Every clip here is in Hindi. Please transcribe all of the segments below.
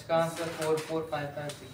इसका आंसर 4455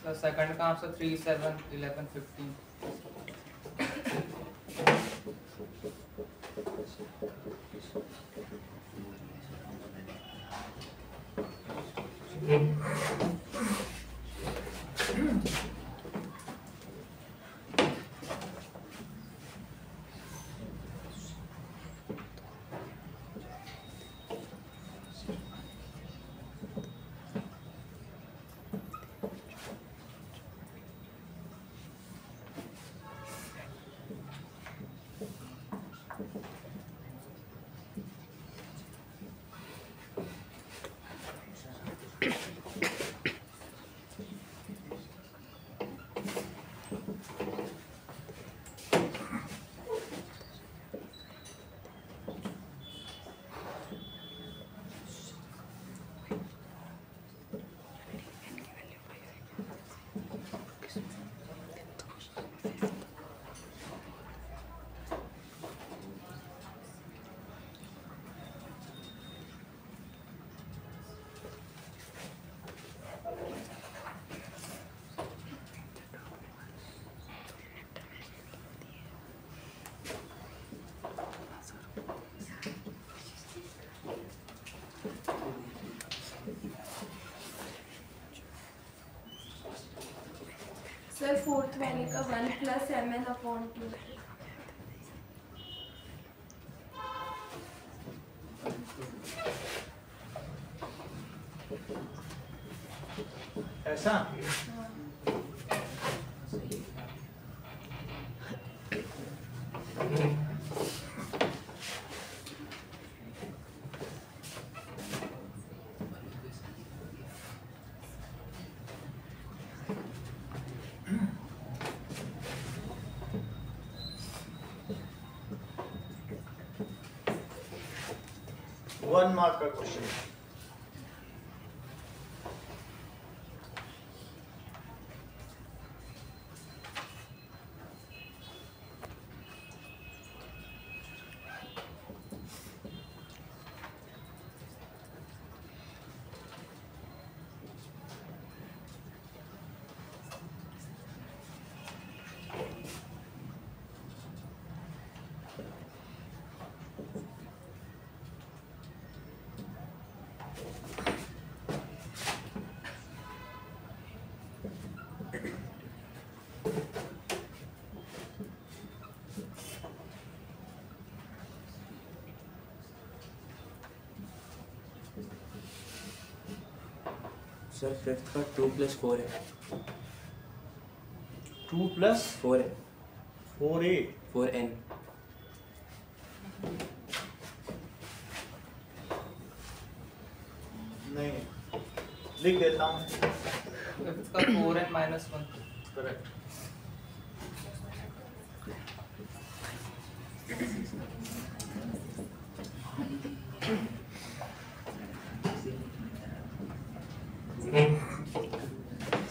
So second का आंसर 3 7 11 15 सर फोर्थ वाले का 1 + mn/2 ऐसा वन मार्क का क्वेश्चन। सर फिफ्थ का 2 + 4 है। 2 + 4 है। 4a 4n। नहीं, लिख देता हूँ। फिफ्थ का 4n - 1। करेक्ट।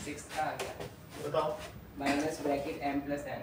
सिक्स का आ गया बताओ। Minus bracket m + n।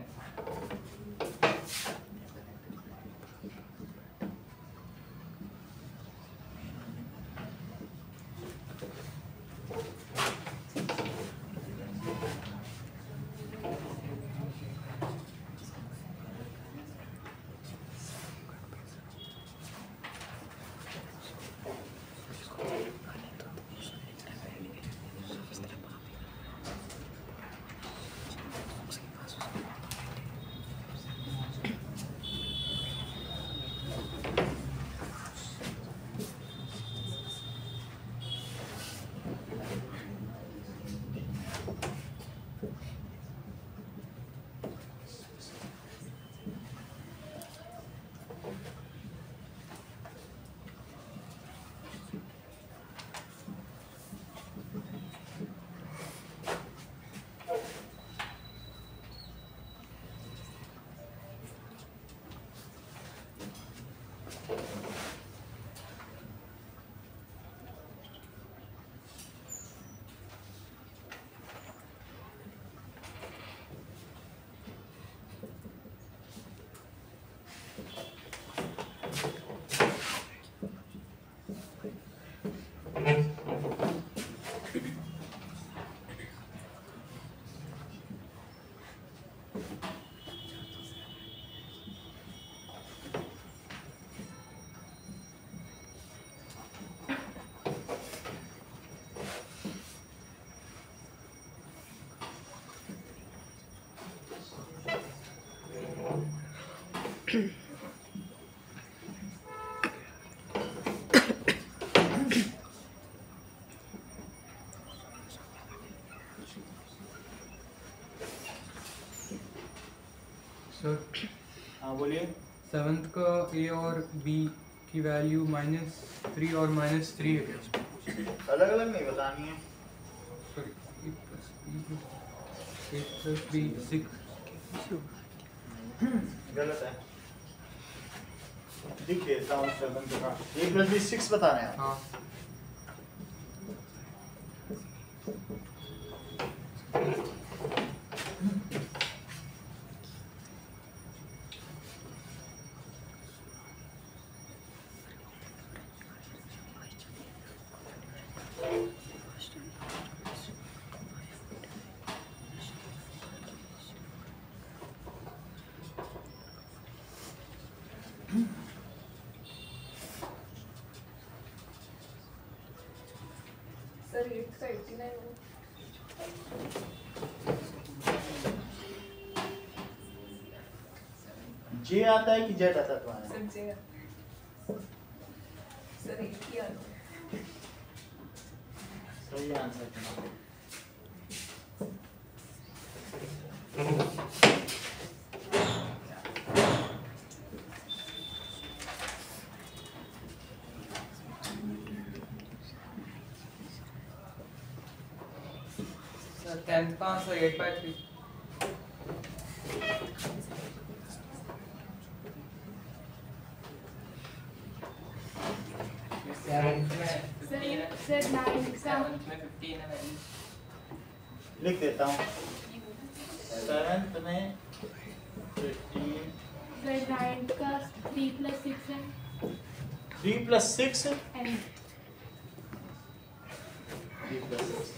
Sir हाँ बोलिए। सेवन्थ का ए और बी की वैल्यू -3 और -3 है क्या? अलग अलग नहीं बतानी है। सॉरी, ए + बी 6। गलत है। लिख देता हूँ 7 का। a + b 6 बताना है। हाँ सर 8 का 89 हो। जे आता है कि जेड आता है तुम्हारे? सर जे सर 80 आ गया। सही आंसर तुम्हारा। सर 10th का आंसर 8/3। सेवन्थ में 15 है। सर 9 का सेवन्थ में 15 है वैल्यू। लिख देता हूँ 7th में 15। सर 9 का 3 + 6 है 3 + 6 एंड 3 + 6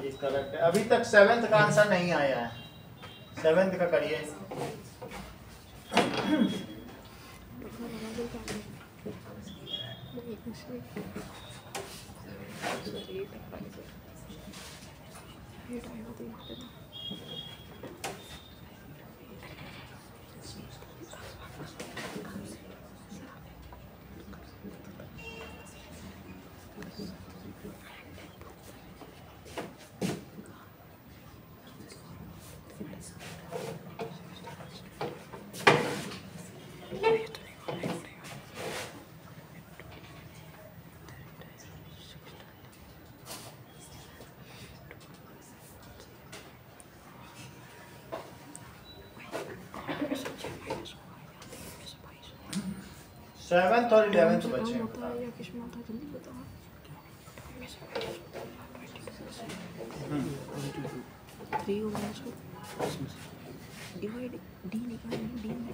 ये करेक्ट है। अभी तक 7th का आंसर नहीं आया है। 7th का करिए। 7th और 11th बचे। डिवाइड डी निकालेंगे डी में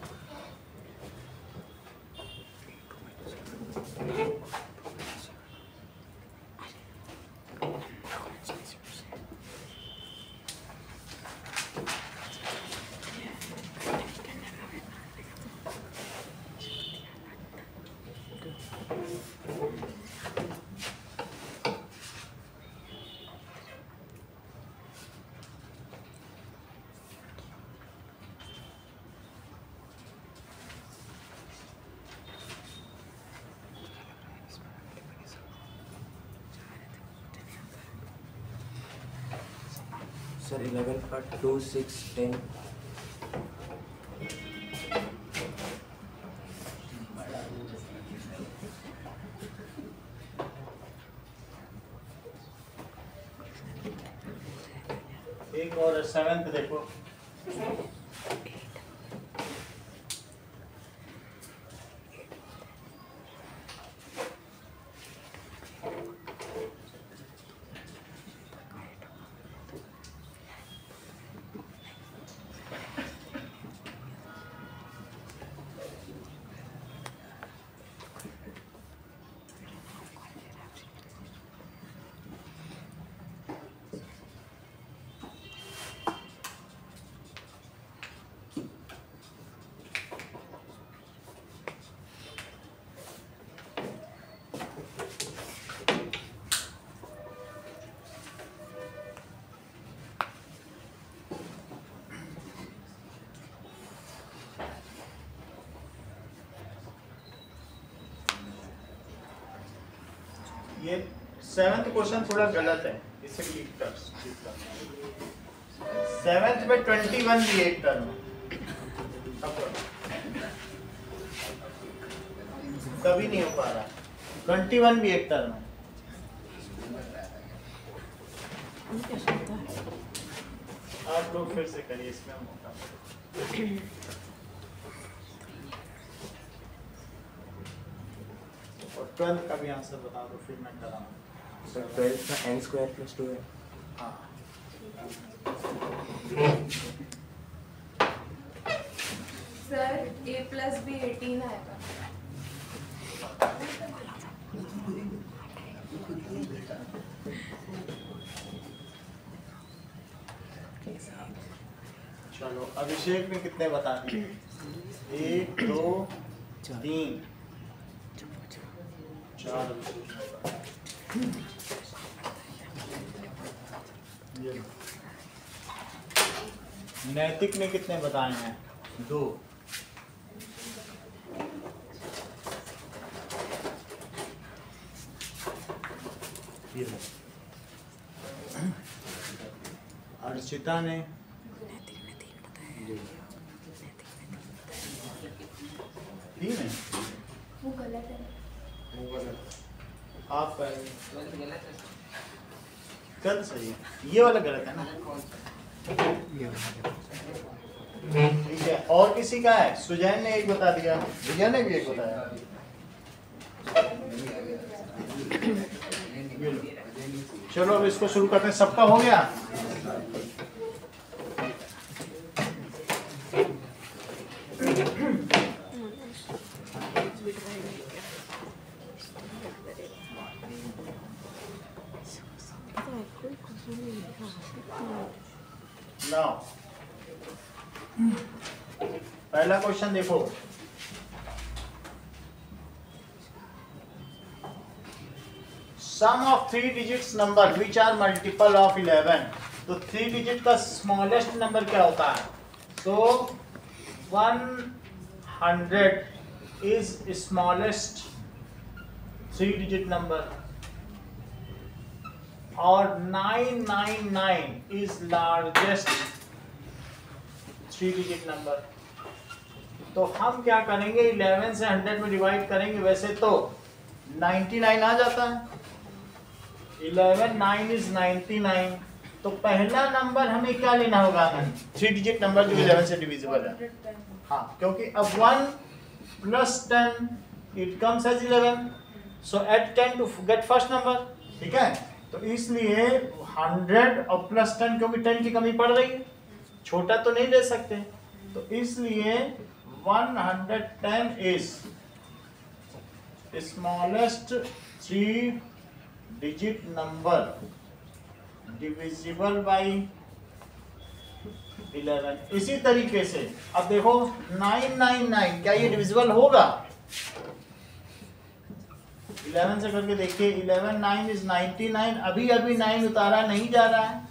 सर 11 का 2, 6, 10। एक और 7th देखो। ये 7th क्वेश्चन थोड़ा गलत है, इसे क्लिक कर। 7th में 21 भी एक टर्म कभी नहीं हो पा रहा। 21 भी एक टर्म है। आप लोग फिर से करिए, इसमें मौका। और 12th का भी आंसर बता दो, फिर मैं कराऊँ। सर 12 का n² + 2 है। हाँ, सर a प्लस b 18 आएगा। चलो अभिषेक ने कितने बता दिए? 1, 2, 3, 4 अभिषेक ने बताया। ये लो। नैतिक ने कितने बताए हैं? 2। ये लो। अर्चिता ने 3 है। वो गलत है। आप गलत है। गलत सही है, ये वाला गलत है ना। ठीक है, और किसी का है? सुजैन ने 1 बता दिया, विजय ने भी 1 बताया। चलो अब इसको शुरू करते हैं। सबका हो गया? नाउ पहला क्वेश्चन देखो। Sum of 3 digits number which are multiple of 11। तो 3 डिजिट का स्मॉलेस्ट नंबर क्या होता है? तो 100 इज स्मॉलेस्ट 3 डिजिट नंबर और 999 इज लार्जेस्ट 3 डिजिट नंबर। तो हम क्या करेंगे, 11 से 100 में डिवाइड करेंगे। वैसे तो 99 आ जाता है, 11 9 इज 99। तो पहला नंबर हमें क्या लेना होगा, 3 डिजिट नंबर जो 11 से डिविजिबल है। हाँ, क्योंकि अब 1 plus 10 it comes as 11, so add 10 to get first number. ठीक है, तो इसलिए 100 और प्लस 10, क्योंकि 10 की कमी पड़ रही है, छोटा तो नहीं ले सकते, तो इसलिए 110 is smallest 3 digit number divisible by 11। इसी तरीके से अब देखो 999, क्या ये डिविजिबल होगा? 11 से करके देखिए, 11 9 इज 99। अभी 9 उतारा नहीं जा रहा है,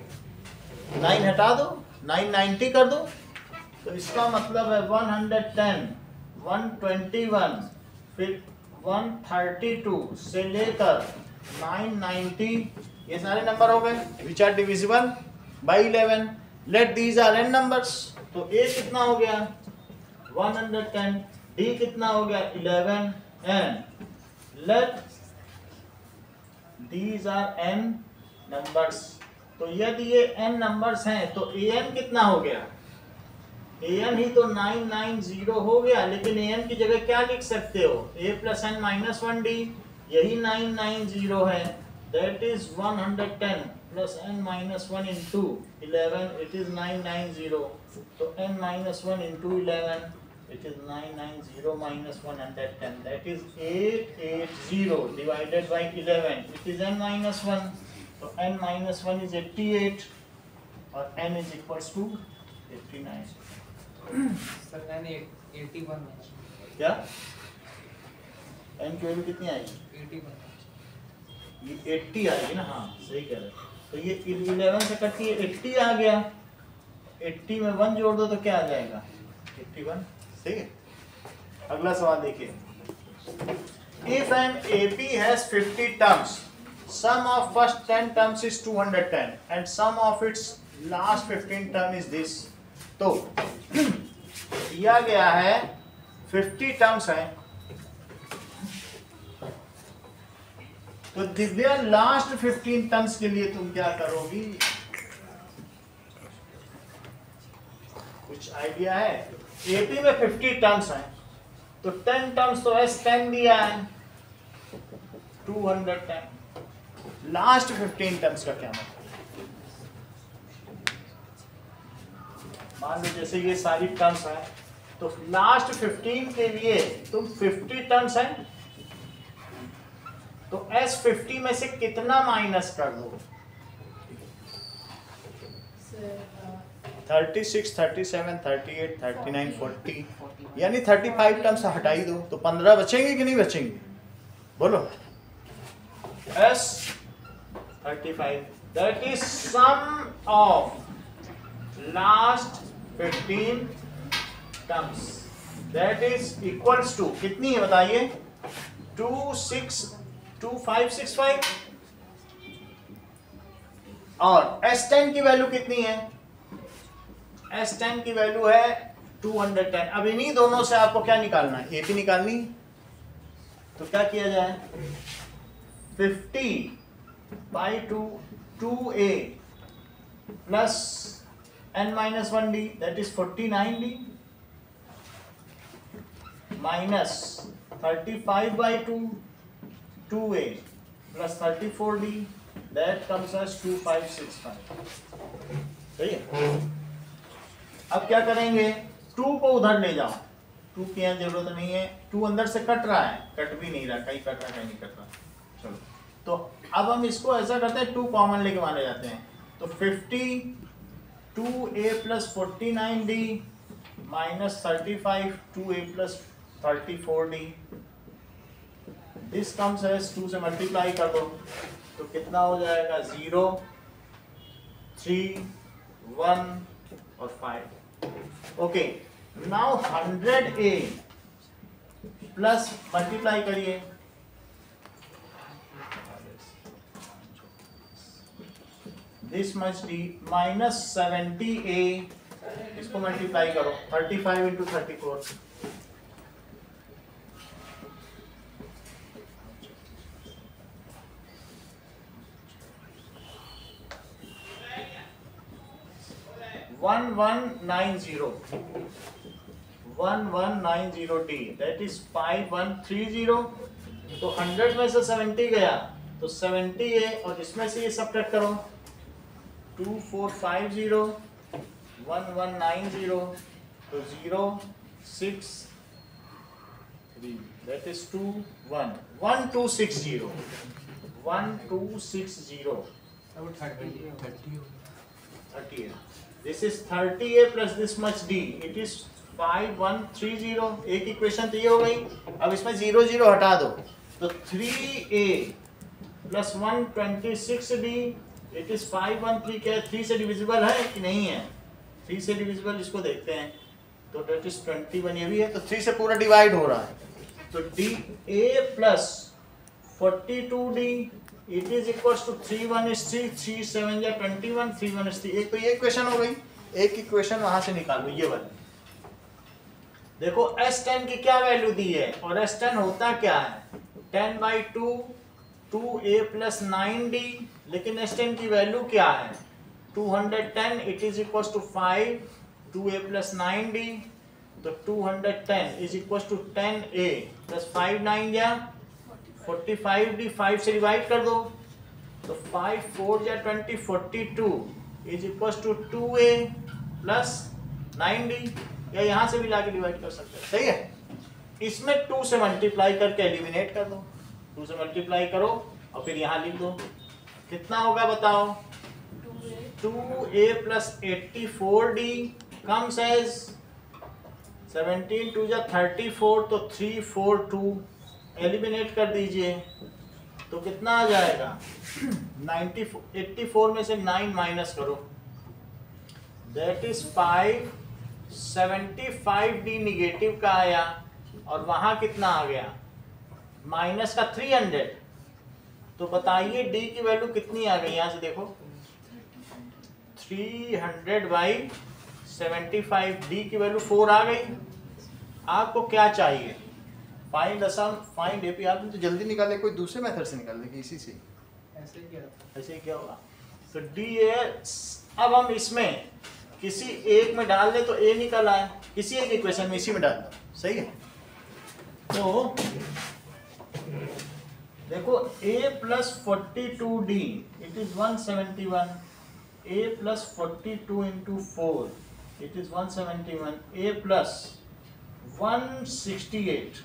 9 हटा दो, 990 कर दो, तो इसका मतलब है 110, 121, फिर 132 से लेकर 990, ये सारे नंबर हो गए which are divisible by 11। Let these are n numbers. तो a कितना हो गया 110, d कितना हो गया 11, and let these are n numbers। तो यदि ये n नंबर्स हैं तो an कितना हो गया, an ही तो 990 हो गया, लेकिन an की जगह क्या लिख सकते हो, a plus n minus 1d, यही 990 है, that is 110 plus n minus 1 into 11, it is 990, तो n minus 1 into 11, it is 990 minus 110, that is 880 divided by 11, it is n minus 1, so n minus 1 is 88 और n is equals to 89। Sir मैंने 81 क्या n की वैल्यू कितनी आएगी, 81 ये 80 आएगी ना, हाँ सही कह रहे हो। तो ये 11 से कटती है 80 आ गया, 80 में 1 जोड़ दो तो क्या आ जाएगा 81। ठीक है, अगला सवाल देखिए, if N AP has 50 terms, sum of first 10 terms is 210 and sum of its last 15 term is this। तो दिया गया है 50 terms है, तो दिव्या लास्ट 15 टर्म्स के लिए तुम क्या करोगी, कुछ आइडिया है? एपी में 50 टर्म्स हैं, तो 10 टर्म्स तो S10 दिया है 210, लास्ट 15 टर्म्स का क्या मतलब, मान लो जैसे ये सारी टर्म्स हैं, तो लास्ट 15 के लिए तुम 50 टर्म्स हैं, तो S50 में से कितना माइनस कर दो, 36, 37, 38, 39, 40, यानी 35 टर्म्स हटा ही दो, तो 15 बचेंगे कि नहीं बचेंगे, बोलो। S35, that is sum of last 15 terms, that is equals to कितनी है बताइए, 2565, और S10 की वैल्यू कितनी है, S10 की वैल्यू है 210। अब इन्हीं दोनों से आपको क्या निकालना है, AP निकालनी, तो क्या किया जाए, 50/2 2A plus n-1d, that is 49d, minus 35/2 2A plus 34d, that comes as 2565। सही है, अब क्या करेंगे, 2 को उधर ले जाओ, 2 की यहाँ जरूरत नहीं है, 2 अंदर से कट रहा है, कट भी नहीं रहा, कहीं कट रहा कहीं नहीं कट रहा। चलो, तो अब हम इसको ऐसा करते हैं, 2 कॉमन लेके माने जाते हैं, तो 50 2A plus 49d minus 35 2A plus 34d, this comes as 2 से मल्टीप्लाई कर दो, तो कितना हो जाएगा, 0 3 1 और 5। Okay, now 100A plus multiply करिए, this must be minus 70A इसको मल्टीप्लाई करो 35 इंटू 34 1190 दैट इज 5130 तो 100 में से 70 गया तो 70 है और इसमें से ये सब्ट्रैक्ट करो 2450 1190 तो 0 6 3 दैट इज 2 1 1260 1260 अब 30 30 है this is 30a plus this much d it is 5130 एक इक्वेशन तो ये हो गई अब इसमें 0 0 हटा दो तो 3a plus 126d it is 513 क्या 3 से डिविजिबल है कि नहीं है 3 से डिविजिबल इसको देखते हैं तो that is 21 ये भी है तो 3 से पूरा डिवाइड हो रहा है तो d a plus 42d it is equals to 3 1 is 3 3 7 या 21 3 1 is 3 एक तो ये इक्वेशन हो गई एक इक्वेशन वहां से निकालो ये वाली देखो S10 की क्या वैल्यू दी है और S10 होता क्या है 10/2 2a plus 9d लेकिन S10 की वैल्यू क्या है 210 it is equals to 5 2a plus 9d तो 210 is equals to 10a plus 5 9 या 45d 5 से डिवाइड कर दो तो 5 4 या 20 42 is equals to 2a plus 9d या यहाँ से भी लाके डिवाइड कर सकते हैं सही है इसमें 2 से मल्टीप्लाई करके एलिमिनेट कर दो 2 से मल्टीप्लाई करो और फिर यहाँ लिख दो कितना होगा बताओ 2a plus 84d comes as 17 2 या 34 तो 342 एलिमिनेट कर दीजिए तो कितना आ जाएगा 84 में से 9 माइनस करो दैट इज 5 75d निगेटिव का आया और वहां कितना आ गया माइनस का 300 तो बताइए d की वैल्यू कितनी आ गई यहां से देखो 300/75 d की वैल्यू 4 आ गई आपको क्या चाहिए फाइंड फाइंड एपी आपने तो जल्दी निकाले कोई दूसरे मेथड से निकाल लेंगे इसी से ऐसे ही क्या होगा तो डी ए अब हम इसमें किसी एक में डाल दे तो ए निकल आए किसी एक इक्वेशन में इसी में डाल दो सही है तो देखो a plus 42d it is 171 a plus 42 into 4 it is 171 a plus 168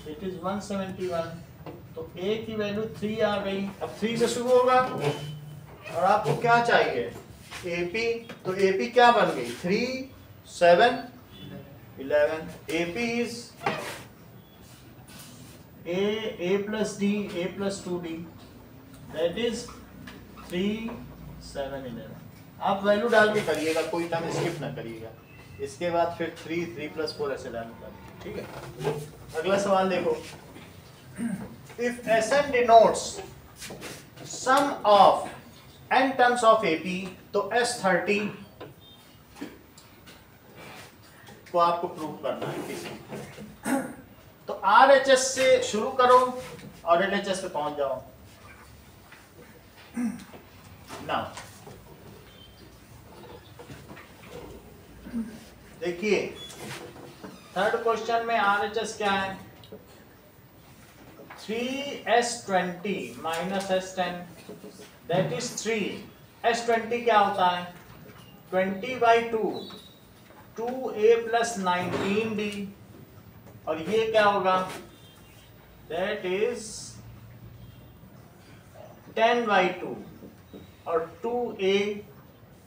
it is 171 तो a की वैल्यू 3 आ गई अब 3 से शुरू होगा और आपको क्या चाहिए AP तो AP क्या बन गई 3 7 11 AP is a plus d a plus 2d that is 3 7 11 आप वैल्यू डाल के करिएगा कोई टर्म स्किप ना करिएगा इसके बाद फिर 3 plus 4 ऐसे डालना ठीक है अगला सवाल देखो if Sn denotes sum of n terms of AP तो S30 को आपको प्रूव करना है किसी तो RHS से शुरू करो और LHS पे पहुंच जाओ ना देखिए थर्ड क्वेश्चन में RHS क्या है 3S20 minus S10 that is 3 S20 क्या होता है 20/2 2a plus 19d और ये क्या होगा that is 10/2 और 2a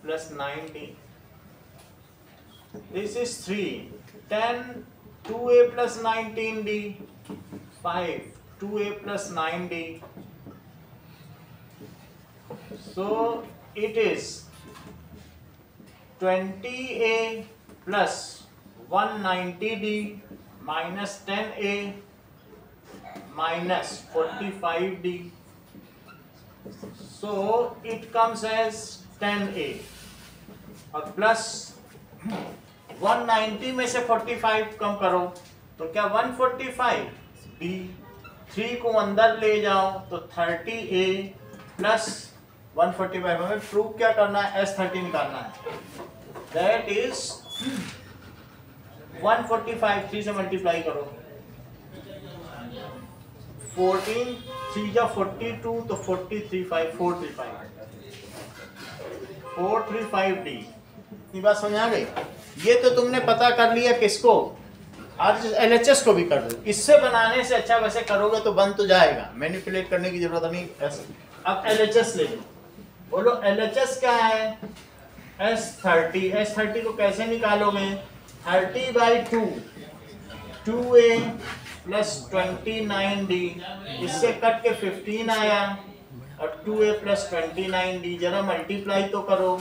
plus 9d this is 3 10 2a plus 19d 5 2a plus 9d so it is 20a plus 190d minus 10a minus 45d so it comes as 10a और प्लस 190 में से 45 कम करो तो क्या 145 B, 3 को अंदर ले जाओ तो 30A प्लस 145। हमें प्रूव क्या करना है, S30 निकालना है। दैट इज 145 3 से मल्टीप्लाई करो, 14 3 जा 42 तो 435D। इतनी बात समझ आ गई। ये तो तुमने पता कर लिया किसको, आज LHS को भी कर दो। इससे बनाने से अच्छा वैसे करोगे तो बन तो जाएगा, मैनिपुलेट करने की जरूरत नहीं। अब LHS ले लो, बोलो LHS क्या है, S30। S30 को कैसे निकालोगे, 30/2 2A प्लस 29D, इससे कट के 15 आया और 2A प्लस 29D। जरा मल्टीप्लाई तो करो,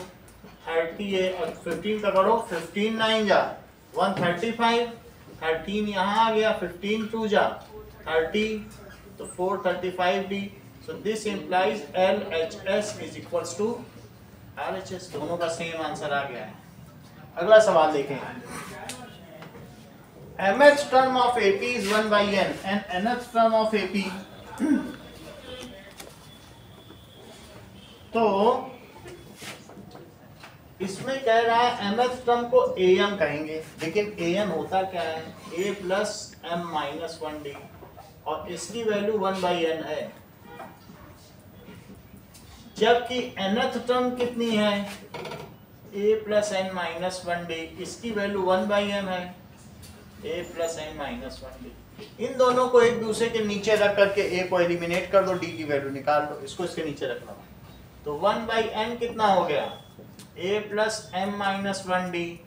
30A और 15 का करो, 15 9 जा 135, 13 यहाँ आ गया, 15 2 जा 30 तो 435D। So this implies LHS is equals to RHS। दोनों का सेम आंसर आ गया है। अगला सवाल देखें, mth term of AP is 1/n and nth term of AP तो इसमें कह रहा है mth टर्म को am कहेंगे, लेकिन am होता क्या है, a plus m minus 1d और इसकी वैल्यू 1/n है। जबकि nth टर्म कितनी है, a plus n minus 1d, इसकी वैल्यू 1/m है, a plus n minus 1d। इन दोनों को एक दूसरे के नीचे रख करके a को एलिमिनेट कर दो, d की वैल्यू निकाल लो, इसको इसके नीचे रख लो। तो 1/n कितना हो गया, a plus m minus 1d।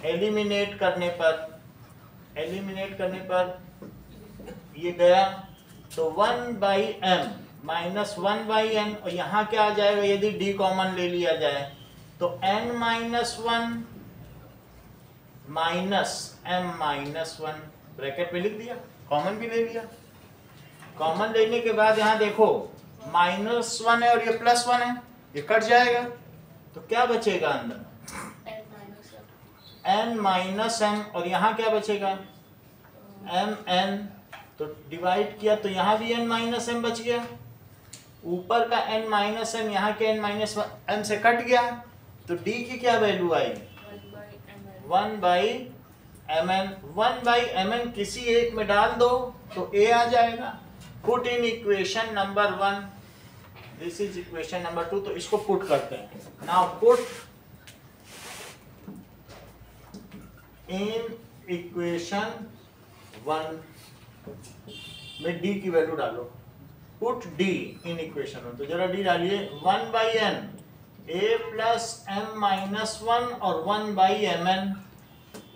Eliminate करने पर ये गया तो 1/m माइनस 1/n, और यहाँ क्या आ जाएगा, यदि d कॉमन ले लिया जाए तो n minus 1 minus m minus 1, bracket में लिख दिया, कॉमन भी ले लिया। कॉमन लेने के बाद यहाँ देखो -1 है और ये +1 है, ये कट जाएगा तो क्या बचेगा अंदर, n माइनस m, और यहाँ क्या बचेगा mn। तो डिवाइड किया तो यहाँ भी n माइनस m बच गया, ऊपर का n माइनस m यहाँ के n माइनस m से कट गया, तो d की क्या वैल्यू आएगी, 1/mn। 1/mn किसी एक में डाल दो तो a आ जाएगा। Put in equation number 1, this is equation number 2। तो इसको पुट करते हैं। नाउ पुट इन इक्वेशन 1 में d की वैल्यू डालो, पुट d इन इक्वेशन 1। तो जरा d डालिए, 1/n a plus m minus 1 और 1/mn।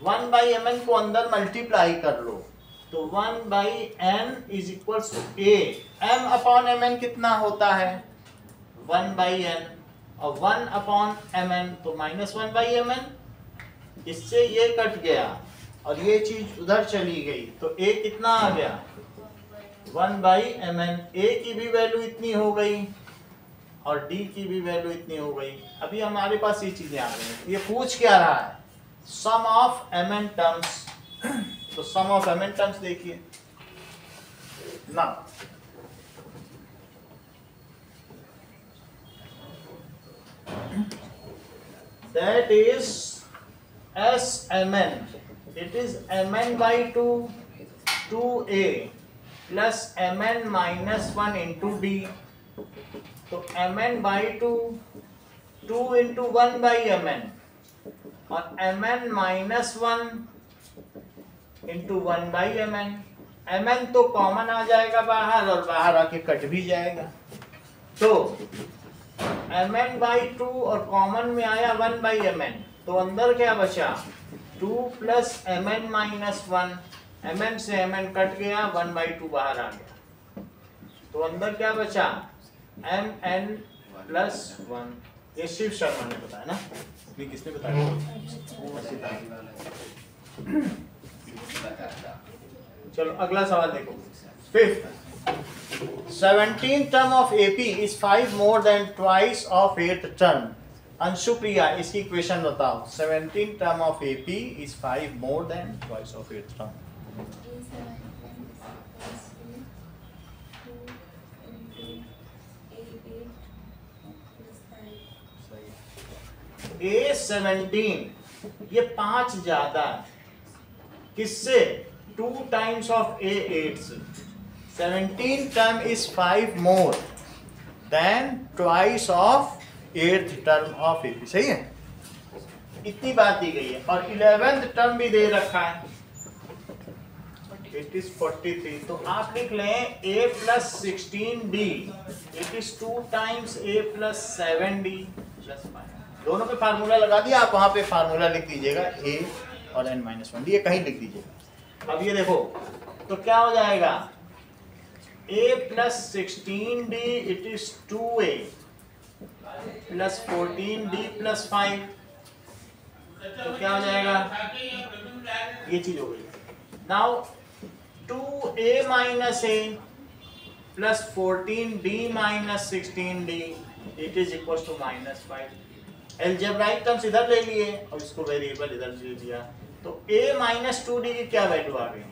1/mn को अंदर मल्टीप्लाई कर लो तो 1/n is equals to a, m upon mn कितना होता है 1/n, और 1/mn तो -1/mn। इससे ये कट गया और ये चीज उधर चली गई तो a कितना आ गया 1/mn। a की भी वैल्यू इतनी हो गई और d की भी वैल्यू इतनी हो गई। अभी हमारे पास ये चीजें आ गई हैं। ये पूछ क्या रहा है, सम ऑफ mn टर्म्स। तो सम ऑफ mn टर्म्स देखिए ना, that is Smn, it is mn/2 2a plus mn minus 1 into d। तो mn/2 2 into 1/mn और mn minus 1 into 1/mn। mn तो कॉमन आ जाएगा बाहर और बाहर आके कट भी जाएगा। तो mn/2 और कॉमन में आया 1/mn, तो अंदर क्या बचा 2 plus mn minus 1। mn से mn कट गया, 1/2 बाहर आ गया, तो अंदर क्या बचा mn plus 1। ये शिव शर्मा ने बताया ना, ये किसने बताया, चलो अगला सवाल देखो। 5th 17th term of AP is 5 more than twice of 8th term अंशुप्रिया इसकी इक्वेशन बताओ। 17 term of AP is 5 more than twice of 8 term. A17 ये 5 ज्यादा है किससे? 2 टाइम्स ऑफ A8 से। 17 term is 5 more than twice of 8th term of AP। सही है, इतनी बात दी गई है। और 11th टर्म भी दे रखा है, इट इज 43। तो आप लिख लें A plus 16D, it is 2 times A plus 7D plus 5। दोनों पे फार्मूला लगा दिया, आप वहां पे फार्मूला लिख दीजिएगा A और n-1D, ये कहीं लिख दीजिएगा। अब ये देखो तो क्या हो जाएगा, A plus 16D it is 2A plus 14D plus 5। तो क्या हो जाएगा, ये चीज हो गई। Now 2A minus A plus 14D minus 16D it is equal to -5। Algebraic terms इधर ले लिए और इसको वेरिएबल इधर ले लिया, तो A माइनस 2D की क्या वैल्यू आ गई,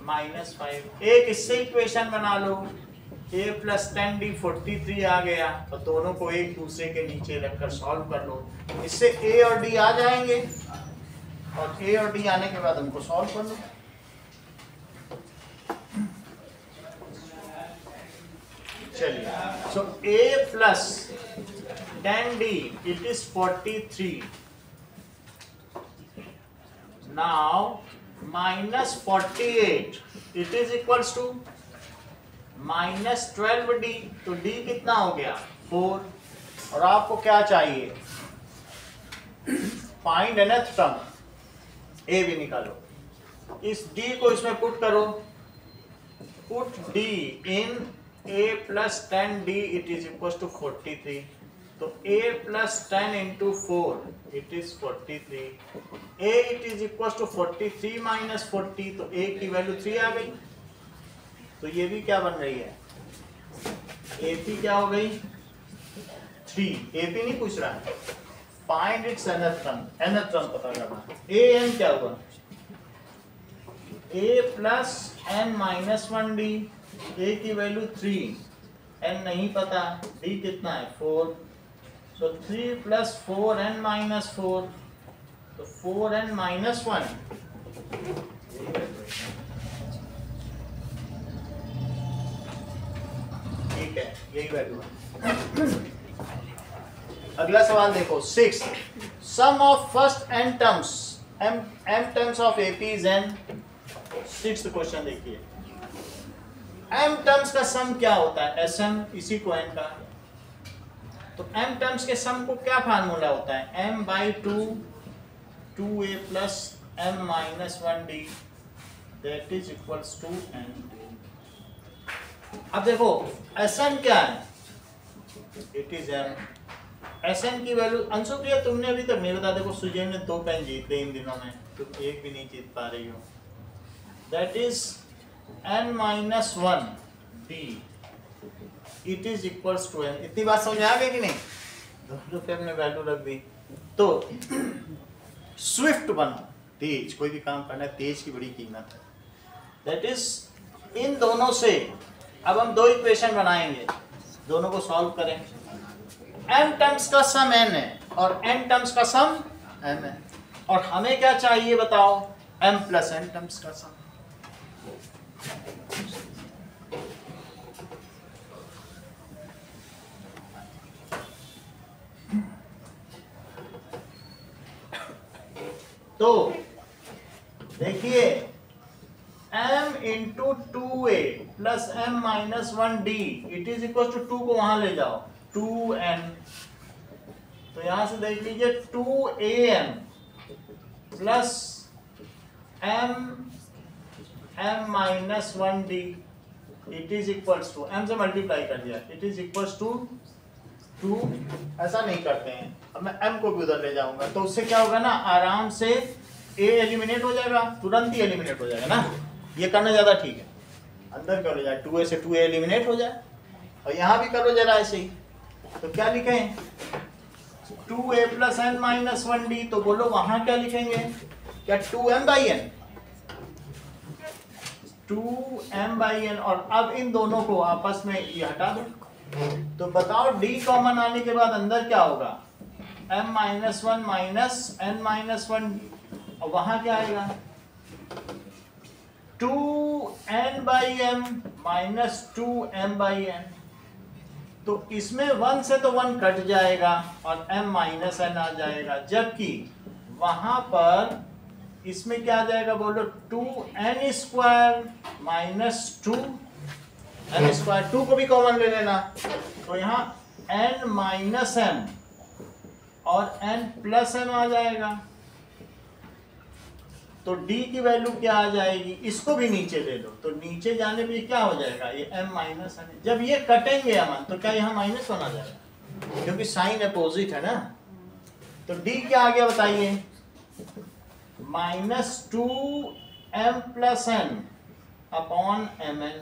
-5। एक इससे इक्वेशन बना लो, A प्लस 10D 43 आ गया, और दोनों को एक दूसरे के नीचे रखकर सॉल्व कर लो। इससे A और D आ जाएंगे, और A और D आने के बाद उनको सॉल्व कर लो। चलिए, सो A plus 10D it is 43. Now minus 48 it is equals to minus 12D। तो D कितना हो गया, 4। और आपको क्या चाहिए, फाइंड nth टर्म, A भी निकालो। इस D को इसमें पुट करो, put D in A plus 10D it is equals to 43। तो A plus 10 into 4 it is 43। A it is equals to 43 minus 40, तो A की वैल्यू 3 आ गई। तो ये भी क्या बन रही है, AP क्या हो गई, 3। AP नहीं पूछ रहा है, फाइंड इट्स nth टर्म पता करना। AN क्या हुआ, A plus n minus 1D, A की वैल्यू 3, n नहीं पता, D कितना है 4। So 3 plus 4n minus 4, तो 4n minus 1। ठीक है, यही वैल्यू है। अगला सवाल देखो, 6 sum of first n terms, m terms of AP is n। 6th question देखिए, m टर्म्स का सम क्या होता है, Sm, इसी को n का। तो m टर्म्स के सम को क्या फार्मूला होता है, m by 2 2a plus m minus 1d that is equals to n। अब देखो Sn क्या है, इट इज m। Sn की वैल्यू, अंशुप्रिया तुमने अभी तक नहीं बता, देखो सुजैन ने 2 पेन जीते इन दिनों में, तुम एक भी नहीं जीत पा रही हो। That is n minus 1d it is equals to n। इतनी बात समझ आ गई कि नहीं, दोनों पे हमने वैल्यू रख दी। तो स्विफ्ट बनो, तेज, कोई भी काम करना है तेज की बड़ी कीमत है। दैट इज इन दोनों से अब हम 2 इक्वेशन बनाएंगे, दोनों को सॉल्व करें। m टर्म्स का सम n है और n टर्म्स का सम m है, और हमें क्या चाहिए बताओ, m प्लस n टर्म्स का सम। तो देखिए m into 2a plus m minus 1d it is equal to 2 को वहां ले जाओ, 2n। तो यहां से देख लीजिए 2am plus m minus 1d it is equals to, m से मल्टीप्लाई कर दिया, इट इज इक्वल्स टू 2। ऐसा नहीं करते हैं, अब मैं m को भी उधर ले जाऊंगा, तो उससे क्या होगा ना, आराम से a एलिमिनेट हो जाएगा, तुरंत ही एलिमिनेट हो जाएगा ना। ये करना ज्यादा ठीक है, अंदर कर लो जाए, 2a से 2a एलिमिनेट हो जाए, और यहाँ भी करो जरा ऐसे ही। तो क्या लिखें, 2a plus n minus 1d, तो बोलो वहां क्या लिखेंगे? क्या 2m/n? 2m/n। और अब इन दोनों को आपस में ये हटा दो, तो बताओ d कॉमन आने के बाद अंदर क्या होगा? m-1 माइनस n-1, और वहां क्या आएगा? 2n/m minus 2m/n। तो इसमें 1 से तो 1 कट जाएगा और m माइनस n आ जाएगा, जबकि वहां पर इसमें क्या आ जाएगा? बोलो 2n² माइनस 2n², 2 को भी कॉमन ले लेना, तो यहाँ n माइनस m और n प्लस m आ जाएगा। तो d की वैल्यू क्या आ जाएगी? इसको भी नीचे ले लो, तो नीचे जाने पे क्या हो जाएगा? ये m माइनस n। जब ये कटेंगे अमन, तो क्या यहाँ माइनस 1 आ जाएगा? क्योंकि साइन अपोजिट है ना। तो d क्या आ गया बताइए? Minus 2m plus n upon mn।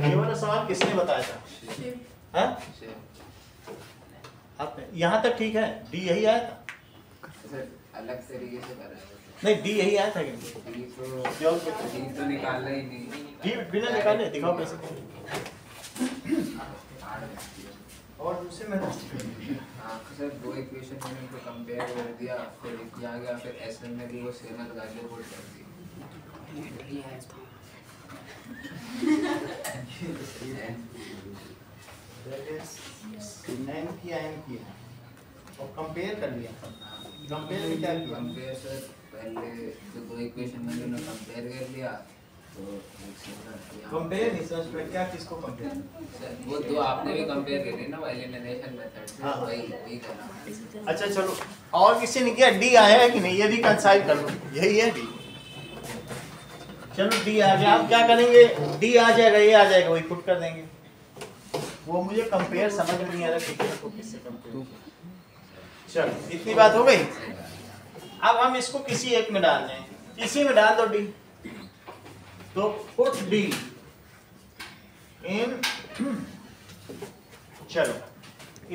ये वाला सवाल किसने बताया था? हाँ? आपने? यहाँ तक ठीक है, d यही आया था? अलग तरीके से कर रहे हैं। नहीं, d यही आया था कि डी तो निकालना ही नहीं। d बिना निकाले दिखाओ कैसे। और दूसरे में हाँ सर, दो इक्वेशन मैंने उनको कंपेयर कर दिया, फिर एक आ गया, फिर एसएन में भी वो सेम लगा के पुट कर दी। n किया और कंपेयर कर लिया। कंपेयर में क्या किया? कंपेयर सर, पहले तो दो इक्वेशन मैंने उन्हें कंपेयर कर लिया, तो कंपेयर नहीं समझ पे क्या, किसको कंपेयर? सर वो दो आपने भी कंपेयर करे ना एलिमिनेशन मेथड से, हाँ। वही करना। अच्छा चलो, और किसी ने किया? d आया है कि नहीं? ये रिकंसाइल कर लो, यही है d। चलो d आ गया, आप क्या करेंगे? d आ जाएगा, ये आ जाएगा, वही पुट कर देंगे। वो मुझे कंपेयर समझ में नहीं आ रहा कि किससे कंपेयर। चलो इतनी बात हो गई। अब हम इसको किसी एक में डाल दें, इसी में डाल दो d। तो पुट d इन, चलो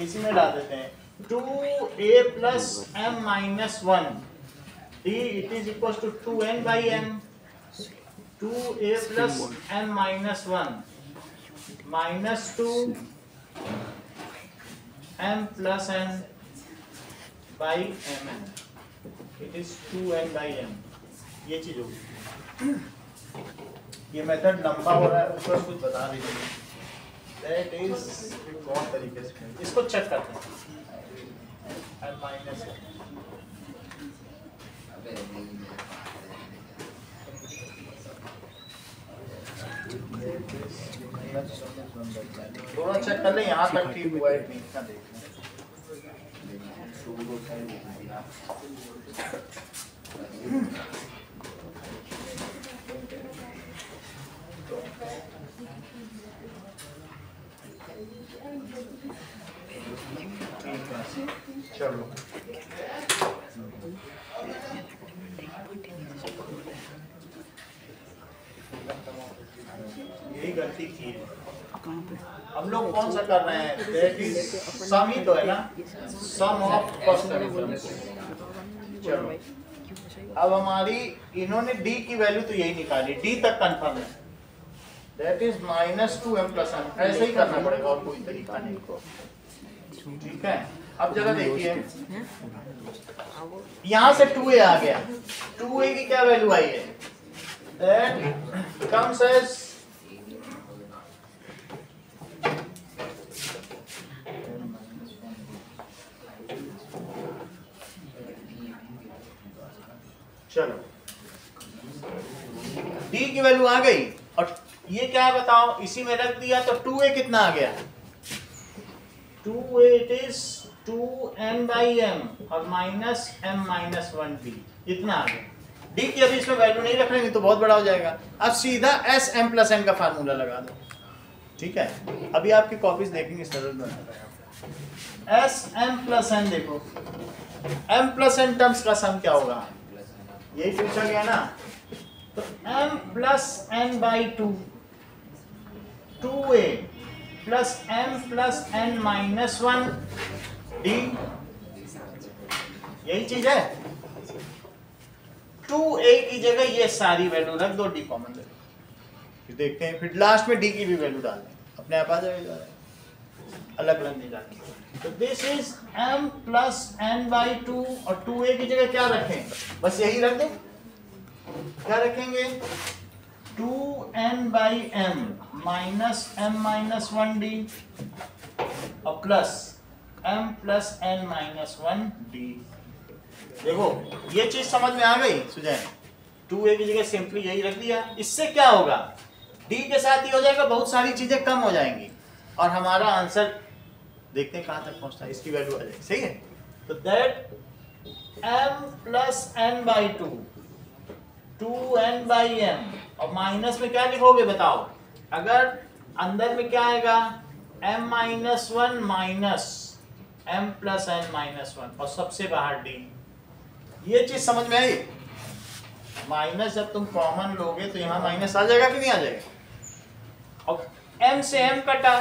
इसी में डाल देते हैं 2a plus m minus 1 d, it is equal to 2n/m। 2a plus m minus 1 minus 2 m plus n by mn, it is 2n/m। ये चीज होगी। ये मेथड लंबा हो रहा है, ऊपर कुछ बता दीजिए। दैट इज कौन तरीके से इसको चेक करते हैं। m माइनस थोड़ा चेक कर ले, यहाँ तक ठीक हुआ है नहीं, क्या देखना। चलो यही गलती की है। हम लोग कौन सा कर रहे हैं? दैट इज सम ही तो है ना, सम ऑफ पर्सनल। चलो अब हमारी इन्होंने d की वैल्यू तो यही निकाली, d तक कंफर्म है। That is minus 2m plus m। ऐसे ही करना पड़ेगा, और कोई तरीका नहीं। ठीक है, अब जरा देखिए, यहां से 2a आ गया, 2a की क्या वैल्यू आई है? दैट कम्स एज चलो d की वैल्यू आ गई, और ये क्या है बताओ? इसी में रख दिया तो 2a कितना आ गया? 2a इट इज 2n/m और माइनस m माइनस 1d, इतना आ गया। d की अभी इसमें वैल्यू नहीं रख रहे तो बहुत बड़ा हो जाएगा। अब सीधा sm प्लस n का फार्मूला लगा दो। ठीक है, अभी आपकी कॉपीज देखेंगे, सरल बना। sm प्लस n देखो, m प्लस n टर्म्स का सम क्या होगा? यही पूछा गया ना। तो m plus n/2, 2a plus m plus n minus 1 d यही चीज है। 2a की जगह ये सारी वैल्यू रख दो, d कॉमन ले लो, फिर देखते हैं, फिर लास्ट में d की भी वैल्यू डाल दें, अपने आप आ जाएगा, अलग अलग नहीं डालनी। तो this is m plus n by 2 और 2a की जगह क्या रखें, बस यही रख दें। क्या रखेंगे, 2n by m minus m minus 1d और plus m plus n minus 1d। देखो ये चीज समझ में आ गई सुजैन, 2a की जगह सिंपली यही रख दिया। इससे क्या होगा, d के साथ ही हो जाएगा, बहुत सारी चीजें कम हो जाएंगी और हमारा आंसर देखते हैं कहां तक पहुंचता है, इसकी वैल्यू आ जाएगी। सही है, तो that m plus n by 2 2n by m और माइनस में क्या लिखोगे बताओ, अगर अंदर में क्या आएगा m minus 1 minus m plus n minus 1 और सबसे बाहर d। ये चीज समझ में आई, माइनस जब तुम कॉमन लोगे तो यहाँ माइनस आ जाएगा कि नहीं आ जाएगा, और m से m कटा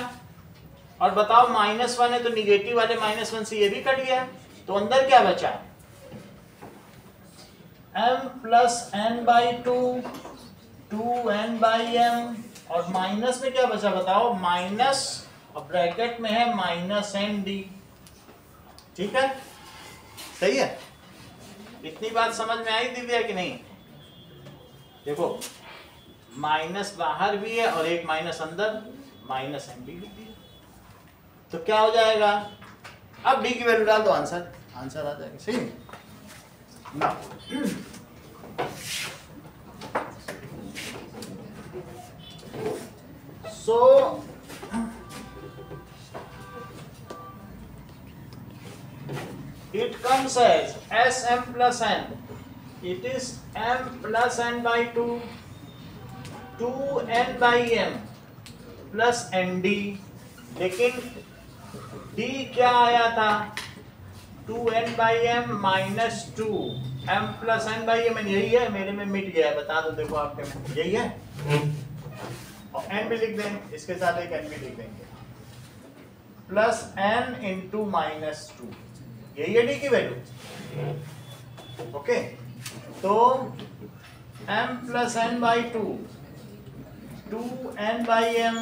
और बताओ माइनस 1 है तो निगेटिव वाले माइनस 1 से ये भी कट गया, तो अंदर क्या बचा, m plus n by 2 2n by m और माइनस में क्या बचा बताओ, माइनस और ब्रैकेट में है माइनस n d। ठीक है, सही है, इतनी बात समझ में आई दिव्या कि नहीं। देखो माइनस बाहर भी है और एक माइनस अंदर, माइनस m भी लिख दिया, तो क्या हो जाएगा, अब d की वैल्यू डाल दो, आंसर आ जाएगा। सही है ना, so it comes as sm plus n, it is m plus n by 2 2n by m plus nd, लेकिन d क्या आया था 2n by m minus 2 m plus n by m, यही है, मेरे में मिट गया है, बता दो, देखो आपके में यही है, और n भी लिख दें, इसके साथ एक n भी लिख देंगे, प्लस n इंटू माइनस 2, यही है d की वैल्यू। ओके, तो m plus n by 2 2n by m,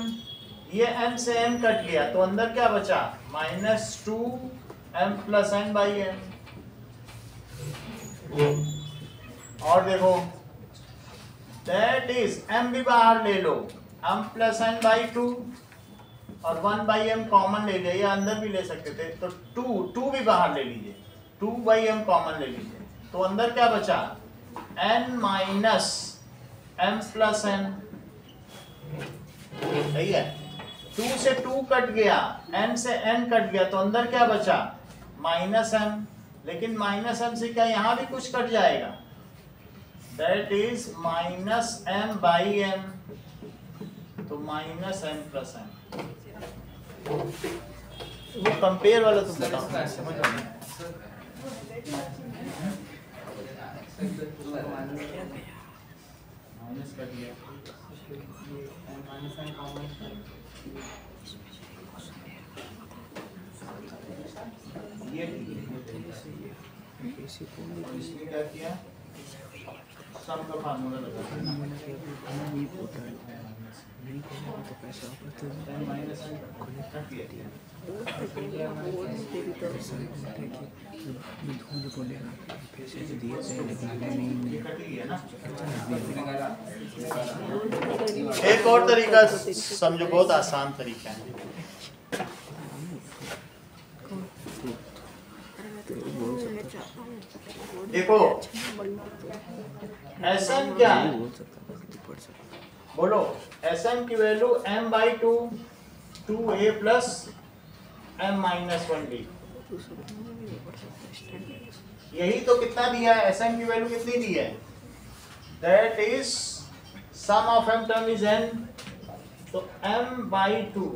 ये m से m कट गया तो अंदर क्या बचा, minus 2 m plus n by m। और देखो दैट इज m भी बाहर ले लो, m प्लस n बाई 2 और 1 बाई m कॉमन ले लिया, या अंदर भी ले सकते थे, तो 2 भी बाहर ले लीजिए, 2 बाई m कॉमन ले लीजिए, तो अंदर क्या बचा, n minus m plus n। सही है, 2 से 2 कट गया, n से n कट गया, तो अंदर क्या बचा, माइनस m, लेकिन माइनस m से क्या यहाँ भी कुछ कट जाएगा, that is minus m by m, तो माइनस m प्लस m। वो कंपेयर वाला तो बताओ, समझ में आया? माइनस कर दिया, ये इसमें क्या किया, सम का फार्मूला लगा माइनस कट दिया, एक और तरीका समझो, बहुत आसान तरीका है। देखो Sm क्या है, बोलो, Sm की value m by 2 2a plus m minus 1d, यही तो कितना दिया है, Sm की वैल्यू कितनी दी है, that is sum of m term is n, तो m by 2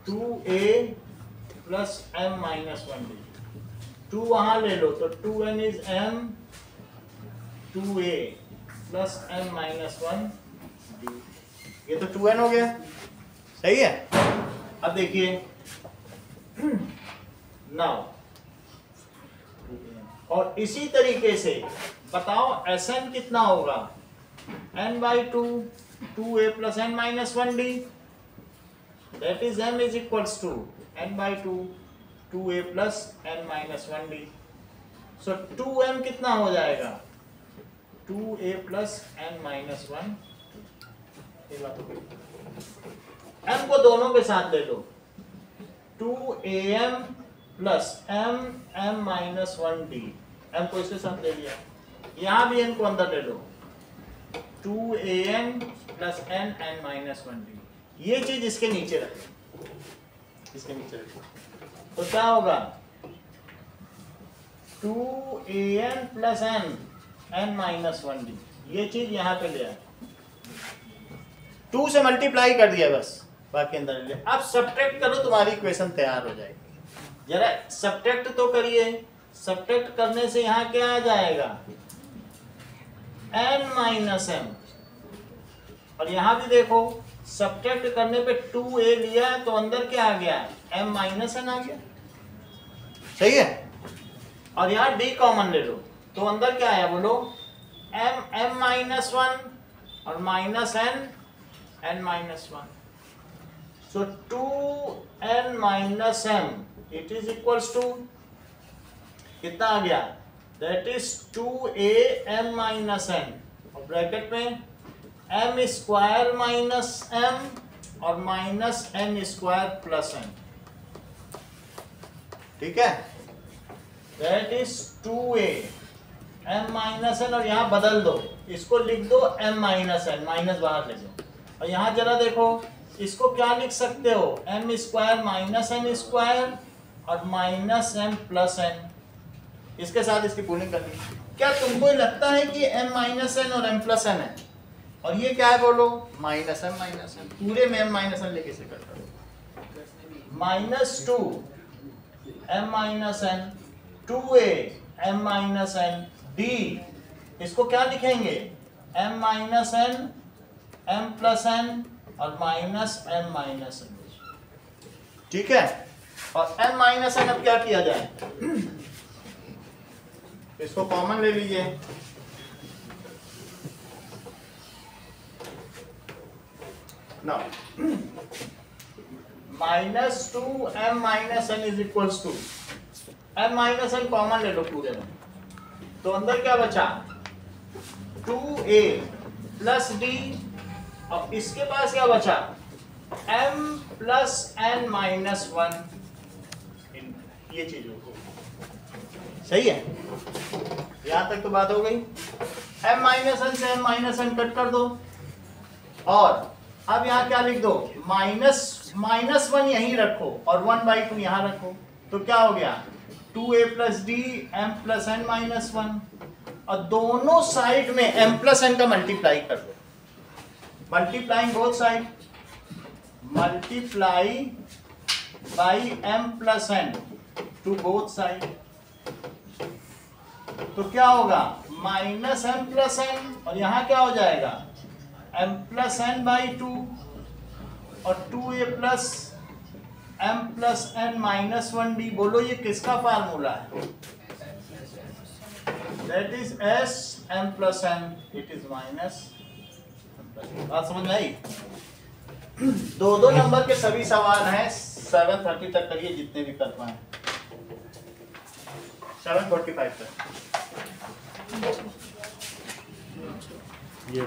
2a plus m minus 1d, 2 वहां ले लो तो 2n is m 2a plus m minus 1d, ये तो 2n हो गया। सही है, अब देखिए नाउ और इसी तरीके से बताओ Sn कितना होगा, n/2 2a plus n minus 1d, that is m is equals to n/2 2a plus n minus 1d. so 2m कितना हो जाएगा, 2a plus n minus 1. m को दोनों के साथ ले लो, 2am plus m minus 1d. m को इसके साथ ले लिया, यहाँ भी n को अंदर ले लो, 2an plus n minus 1d. ये चीज इसके नीचे रखो, इसके नीचे रखो, तो क्या होगा, 2an plus n minus 1d. ये चीज यहाँ पे ले आए, 2 से मल्टीप्लाई कर दिया बस, बाकी अंदर ले. अब सब्ट्रैक्ट करो, तुम्हारी इक्वेशन तैयार हो जाएगी. जरा सब्ट्रैक्ट तो करिए. सब्ट्रैक्ट करने से यहाँ क्या आ जाएगा, n माइनस m. और यहाँ भी देखो, सब्ट्रैक्ट करने पे 2a लिया तो अंदर क्या आ गया, m माइनस n आ गया. सही है. और यहाँ d कॉमन ले लो, तो अंदर क्या आया बोलो, m माइनस 1 और minus n minus 1. so 2n minus m it is equals to कितना आ गया, that is 2a m minus n और ब्रैकेट में m स्क्वायर माइनस m और minus n square plus n. ठीक है, that is 2a m minus n. और यहाँ बदल दो, इसको लिख दो m माइनस n, माइनस बाहर ले दो. और यहाँ जरा देखो, इसको क्या लिख सकते हो, m square minus n square और माइनस m प्लस n. इसके साथ इसकी पूलिंग करनी. क्या तुमको लगता है कि m माइनस n और m प्लस n है, और ये क्या है बोलो, माइनस m माइनस n. पूरे में m माइनस n लेके से करता हूँ, minus 2 m minus n, 2a m minus n d. इसको क्या लिखेंगे, m minus n m plus n और माइनस m माइनस n. ठीक है. और m माइनस n अब क्या किया जाए, इसको कॉमन ले लीजिए. नाउ माइनस 2m माइनस n is equals to, m minus n common ले लो पूरे में, तो अंदर क्या बचा, 2a प्लस d. और इसके पास क्या बचा, m प्लस n माइनस 1. ये चीज हो सही है. यहां तक तो बात हो गई. m माइनस n से m माइनस n कट कर दो, और अब यहाँ क्या लिख दो, माइनस 1 यहीं रखो और 1/2 यहाँ रखो, तो क्या हो गया, 2a plus D m plus n minus 1. और दोनों साइड में m प्लस n का मल्टीप्लाई कर दो. Multiplying both side, multiply by m plus n to both side. तो क्या होगा, माइनस m प्लस n, और यहाँ क्या हो जाएगा, m प्लस n बाई 2 और 2a plus m plus n minus 1d. बोलो ये किसका फार्मूला है, that is s m plus n, it is minus. बात समझ में आई. दो नंबर के सभी सवाल हैं, 7:30 तक करिए जितने भी कर पाए, 7:45 तक. ये